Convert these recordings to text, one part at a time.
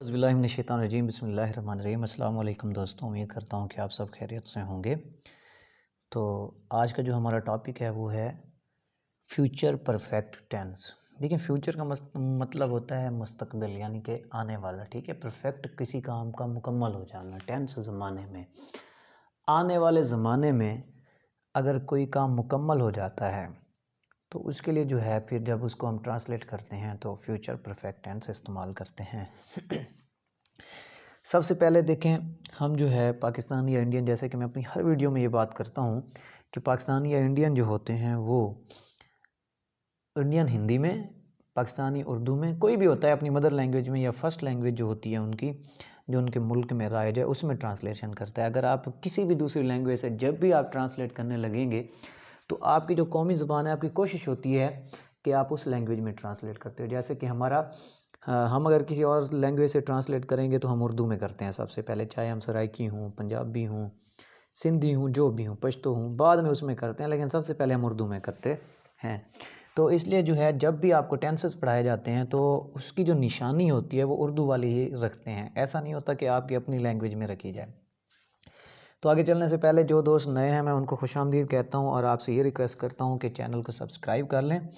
औज़ुबिल्लाहिमिनश्शैतानिर्रजीम बिस्मिल्लाहिर्रहमानिर्रहीम। अस्सलाम वालेकुम दोस्तों, उम्मीद करता हूँ कि आप सब खैरियत से होंगे। तो आज का जो हमारा टॉपिक है वो है फ्यूचर परफेक्ट टेंस। देखिए, फ्यूचर का मतलब होता है मुस्तकबिल, यानी कि आने वाला। ठीक है, परफेक्ट किसी काम का मुकम्मल हो जाना। टेंस ज़माने में, आने वाले ज़माने में अगर कोई काम मुकम्मल हो जाता है तो उसके लिए जो है फिर जब उसको हम ट्रांसलेट करते हैं तो फ्यूचर परफेक्ट टेंस इस्तेमाल करते हैं। सबसे पहले देखें, हम जो है पाकिस्तानी या इंडियन, जैसे कि मैं अपनी हर वीडियो में ये बात करता हूँ कि पाकिस्तानी या इंडियन जो होते हैं वो इंडियन हिंदी में, पाकिस्तानी उर्दू में, कोई भी होता है अपनी मदर लैंग्वेज में या फर्स्ट लैंग्वेज जो होती है उनकी, जो उनके मुल्क में राइज है, उसमें ट्रांसलेशन करता है। अगर आप किसी भी दूसरी लैंग्वेज से जब भी आप ट्रांसलेट करने लगेंगे तो आपकी जो कौमी ज़ुबान है, आपकी कोशिश होती है कि आप उस लैंग्वेज में ट्रांसलेट करते हो। जैसे कि हम अगर किसी और लैंग्वेज से ट्रांसलेट करेंगे तो हम उर्दू में करते हैं सबसे पहले, चाहे हम सराइकी हूँ, पंजाबी हूँ, सिंधी हूँ, जो भी हूँ, पश्तो हूँ, बाद में उसमें करते हैं, लेकिन सबसे पहले हम उर्दू में करते हैं। तो इसलिए जो है जब भी आपको टेंसेस पढ़ाए जाते हैं तो उसकी जो निशानी होती है वो उर्दू वाली ही रखते हैं। ऐसा नहीं होता कि आपकी अपनी लैंग्वेज में रखी जाए। तो आगे चलने से पहले जो दोस्त नए हैं मैं उनको खुशामदीद कहता हूँ और आपसे ये रिक्वेस्ट करता हूँ कि चैनल को सब्सक्राइब कर लें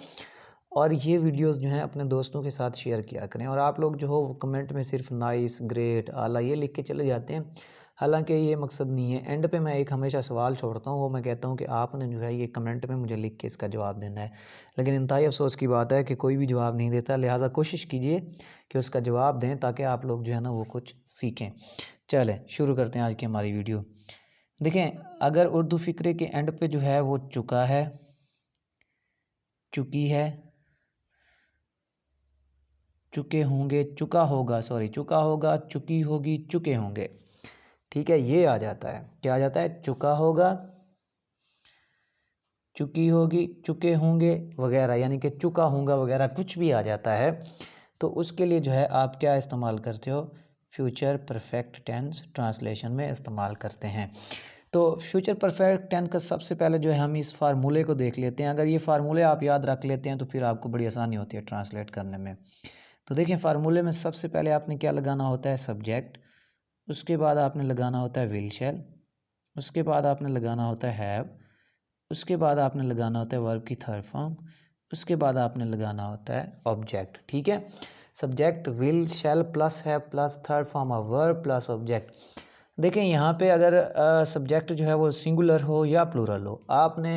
और ये वीडियोस जो हैं अपने दोस्तों के साथ शेयर किया करें। और आप लोग जो हो वो कमेंट में सिर्फ नाइस, ग्रेट, आला ये लिख के चले जाते हैं, हालांकि ये मकसद नहीं है। एंड पे मैं एक हमेशा सवाल छोड़ता हूँ, वो मैं कहता हूँ कि आपने जो है ये कमेंट में मुझे लिख के इसका जवाब देना है। लेकिन इंतहाई अफसोस की बात है कि कोई भी जवाब नहीं देता, लिहाजा कोशिश कीजिए कि उसका जवाब दें ताकि आप लोग जो है ना वो कुछ सीखें। चलें शुरू करते हैं आज की हमारी वीडियो। देखें, अगर उर्दू फ़िक्रे के एंड पे जो है वो चुका है, चुकी है, चुके होंगे, चुका होगा, चुका होगा, चुकी होगी, चुके होंगे। ठीक है, ये आ जाता है। क्या आ जाता है? चुका होगा, चुकी होगी, चुके होंगे वगैरह, यानी कि चुका होगा वगैरह कुछ भी आ जाता है तो उसके लिए जो है आप क्या इस्तेमाल करते हो? फ्यूचर परफेक्ट टेंस ट्रांसलेशन में इस्तेमाल करते हैं। तो फ्यूचर परफेक्ट टेंस का सबसे पहले जो है हम इस फार्मूले को देख लेते हैं। अगर ये फार्मूले आप याद रख लेते हैं तो फिर आपको बड़ी आसानी होती है ट्रांसलेट करने में। तो देखिए, फार्मूले में सबसे पहले आपने क्या लगाना होता है? सब्जेक्ट। उसके बाद आपने लगाना होता है विल शैल। उसके बाद आपने लगाना होता है हैव। उसके बाद आपने लगाना होता है वर्ब की थर्ड फॉर्म। उसके बाद आपने लगाना होता है ऑब्जेक्ट। ठीक है, subject, will, shell plus have plus third form of verb plus object. देखें, यहाँ पे अगर सब्जेक्ट जो है वो सिंगुलर हो या प्लूरल हो, आपने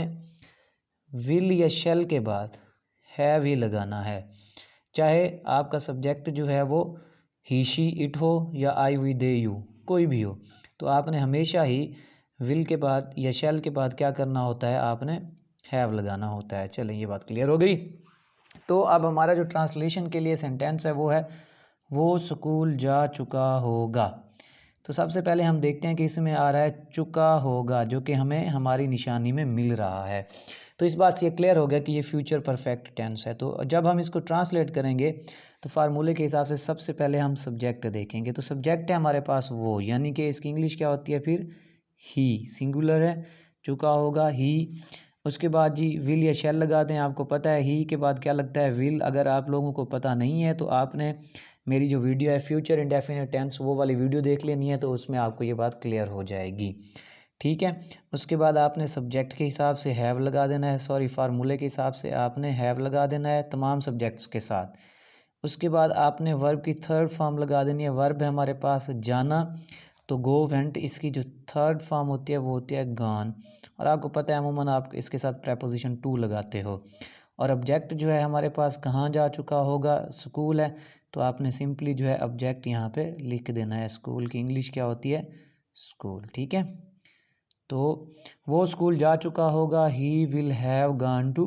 विल या शैल के बाद हैव ही लगाना है। चाहे आपका सब्जेक्ट जो है वो ही, शी, इट हो या आई, वी, दे, यू, कोई भी हो, तो आपने हमेशा ही विल के बाद या शैल के बाद क्या करना होता है? आपने हैव लगाना होता है। चलें, ये बात क्लियर हो गई। तो अब हमारा जो ट्रांसलेशन के लिए सेंटेंस है वो है वो स्कूल जा चुका होगा। तो सबसे पहले हम देखते हैं कि इसमें आ रहा है चुका होगा, जो कि हमें हमारी निशानी में मिल रहा है। तो इस बात से ये क्लियर हो गया कि ये फ्यूचर परफेक्ट टेंस है। तो जब हम इसको ट्रांसलेट करेंगे तो फार्मूले के हिसाब से सबसे पहले हम सब्जेक्ट देखेंगे। तो सब्जेक्ट है हमारे पास वो, यानी कि इसकी इंग्लिश क्या होती है फिर? ही, सिंगुलर है, चुका होगा ही। उसके बाद जी विल या शैल लगा दें। आपको पता है ही के बाद क्या लगता है? विल। अगर आप लोगों को पता नहीं है तो आपने मेरी जो वीडियो है फ्यूचर इंडेफिनिट टेंस, वो वाली वीडियो देख लेनी है, तो उसमें आपको ये बात क्लियर हो जाएगी। ठीक है, उसके बाद आपने सब्जेक्ट के हिसाब से हैव लगा देना है, फार्मूले के हिसाब से आपने हैव लगा देना है तमाम सब्जेक्ट्स के साथ। उसके बाद आपने वर्ब की थर्ड फॉर्म लगा देनी है। वर्ब है हमारे पास जाना, तो गो वेंट, इसकी जो थर्ड फॉर्म होती है वो होती है गॉन। और आपको पता है अमूमन आप इसके साथ प्रेपोजिशन टू लगाते हो। और ऑब्जेक्ट जो है हमारे पास कहाँ जा चुका होगा? स्कूल है, तो आपने सिंपली जो है ऑब्जेक्ट यहाँ पे लिख देना है। स्कूल की इंग्लिश क्या होती है? स्कूल। ठीक है, तो वो स्कूल जा चुका होगा, he will have gone to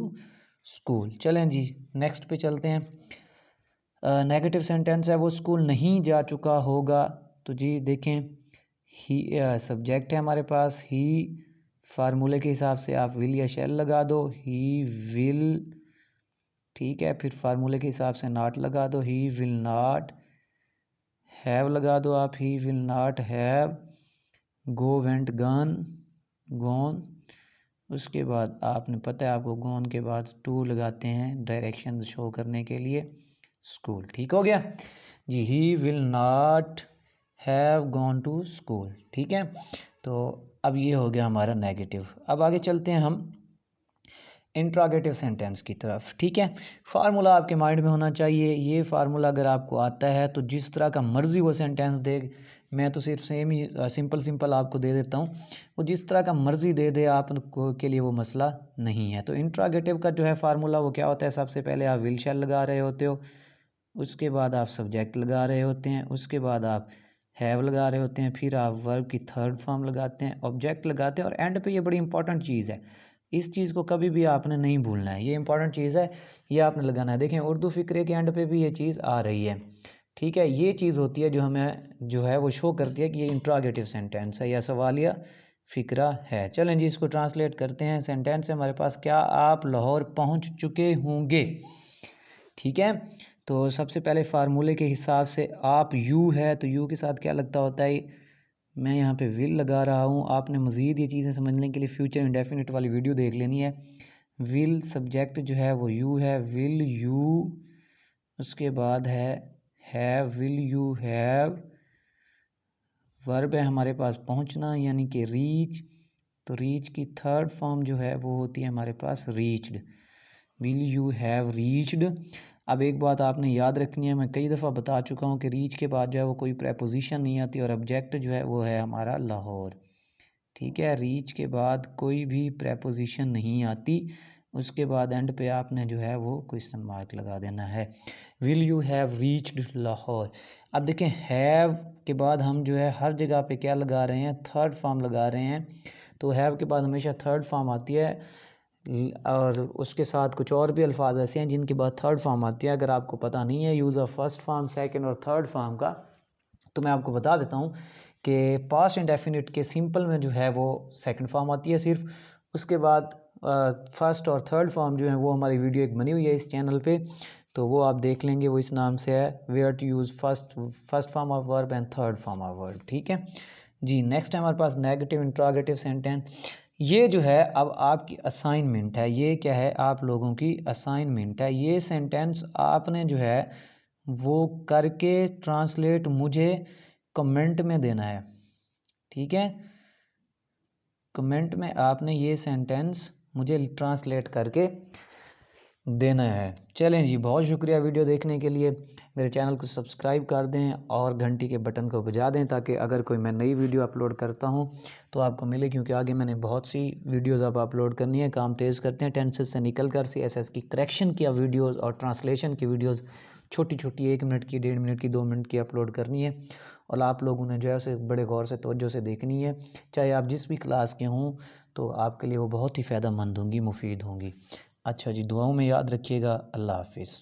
school. चलें जी, नेक्स्ट पे चलते हैं। नेगेटिव सेंटेंस है वो स्कूल नहीं जा चुका होगा। तो जी देखें, ही सब्जेक्ट है हमारे पास ही, फार्मूले के हिसाब से आप विल या शैल लगा दो, ही विल। ठीक है, फिर फार्मूले के हिसाब से नॉट लगा दो, ही विल नॉट। हैव लगा दो आप, ही will not have. Go went gone, gone. उसके बाद आपने पता है आपको गॉन के बाद टू लगाते हैं डायरेक्शन शो करने के लिए, स्कूल। ठीक हो गया। जी, he will not have gone to school. ठीक है, तो अब ये हो गया हमारा नेगेटिव। अब आगे चलते हैं हम इंट्रोगेटिव सेंटेंस की तरफ। ठीक है, फार्मूला आपके माइंड में होना चाहिए। ये फार्मूला अगर आपको आता है तो जिस तरह का मर्जी वो सेंटेंस दे, मैं तो सिर्फ सेम ही सिंपल आपको दे देता हूँ, वो जिस तरह का मर्जी दे दे आपको के लिए वो मसला नहीं है। तो इंट्रोगेटिव का जो है फार्मूला वो क्या होता है, सबसे पहले आप विल शैल लगा रहे होते हो, उसके बाद आप सब्जेक्ट लगा रहे होते हैं, उसके बाद आप हैव लगा रहे होते हैं, फिर आप वर्ब की थर्ड फॉर्म लगाते हैं, ऑब्जेक्ट लगाते हैं, और एंड पे ये बड़ी इंपॉर्टेंट चीज़ है, इस चीज़ को कभी भी आपने नहीं भूलना है, ये इंपॉर्टेंट चीज़ है, ये आपने लगाना है। देखें उर्दू फिक्रे के एंड पे भी ये चीज़ आ रही है। ठीक है, ये चीज़ होती है जो हमें जो है वो शो करती है कि ये इंट्रोगेटिव सेंटेंस है या सवालिया फिक्रा है। चलें जी, इसको ट्रांसलेट करते हैं। सेंटेंस है हमारे पास, क्या आप लाहौर पहुंच चुके होंगे। ठीक है, तो सबसे पहले फार्मूले के हिसाब से आप यू है तो यू के साथ क्या लगता होता है, मैं यहाँ पे विल लगा रहा हूँ। आपने मज़ीद ये चीज़ें समझने के लिए फ्यूचर इंडेफिनिट वाली वीडियो देख लेनी है। विल सब्जेक्ट जो है वो यू है, विल यू, उसके बाद है have, will you have, verb है हमारे पास पहुँचना यानी कि रीच, तो रीच की थर्ड फॉर्म जो है वो होती है हमारे पास reached, will you have reached. अब एक बात आपने याद रखनी है, मैं कई दफ़ा बता चुका हूँ कि रीच के बाद जो है वो कोई प्रेपोजिशन नहीं आती, और ऑब्जेक्ट जो है वो है हमारा लाहौर। ठीक है, रीच के बाद कोई भी प्रेपोजिशन नहीं आती, उसके बाद एंड पे आपने जो है वो क्वेश्चन मार्क लगा देना है। Will you have reached Lahore. अब देखें, हैव के बाद हम जो है हर जगह पे क्या लगा रहे हैं, थर्ड फॉर्म लगा रहे हैं। तो हैव के बाद हमेशा थर्ड फॉर्म आती है, और उसके साथ कुछ और भी अल्फाज ऐसे हैं जिनके बाद थर्ड फॉर्म आती है। अगर आपको पता नहीं है use of first form, second और थर्ड फॉर्म का, तो मैं आपको बता देता हूँ कि पास्ट इंडेफिनिट के सिंपल में जो है वो सेकंड फॉर्म आती है सिर्फ, उसके बाद फर्स्ट और थर्ड फॉर्म जो है वो हमारी वीडियो एक बनी हुई है इस चैनल पे, तो वो आप देख लेंगे, वो इस नाम से है where to use first form of verb and third form of verb. ठीक है जी, नेक्स्ट है हमारे पास नेगेटिव इंट्रोगेटिव सेंटेंस। ये जो है अब आपकी असाइनमेंट है, ये क्या है, आप लोगों की असाइनमेंट है। ये सेंटेंस आपने जो है वो करके ट्रांसलेट मुझे कमेंट में देना है। ठीक है, कमेंट में आपने ये सेंटेंस मुझे ट्रांसलेट करके देना है। चलें जी, बहुत शुक्रिया वीडियो देखने के लिए। मेरे चैनल को सब्सक्राइब कर दें और घंटी के बटन को बजा दें, ताकि अगर कोई मैं नई वीडियो अपलोड करता हूं तो आपको मिले, क्योंकि आगे मैंने बहुत सी वीडियोस अब अपलोड करनी है। काम तेज़ करते हैं, टेंसेस से निकल कर CSS की करेक्शन की वीडियोज़ और ट्रांसलेशन की वीडियोज़ छोटी छोटी 1 मिनट की, 1.5 मिनट की, 2 मिनट की अपलोड करनी है, और आप लोगों ने जो है उसे बड़े गौर से तवज्जो से देखनी है। चाहे आप जिस भी क्लास के हों, तो आपके लिए वो बहुत ही फ़ायदेमंद होंगी, मुफीद होंगी। अच्छा जी, दुआओं में याद रखिएगा। अल्लाह हाफिज़।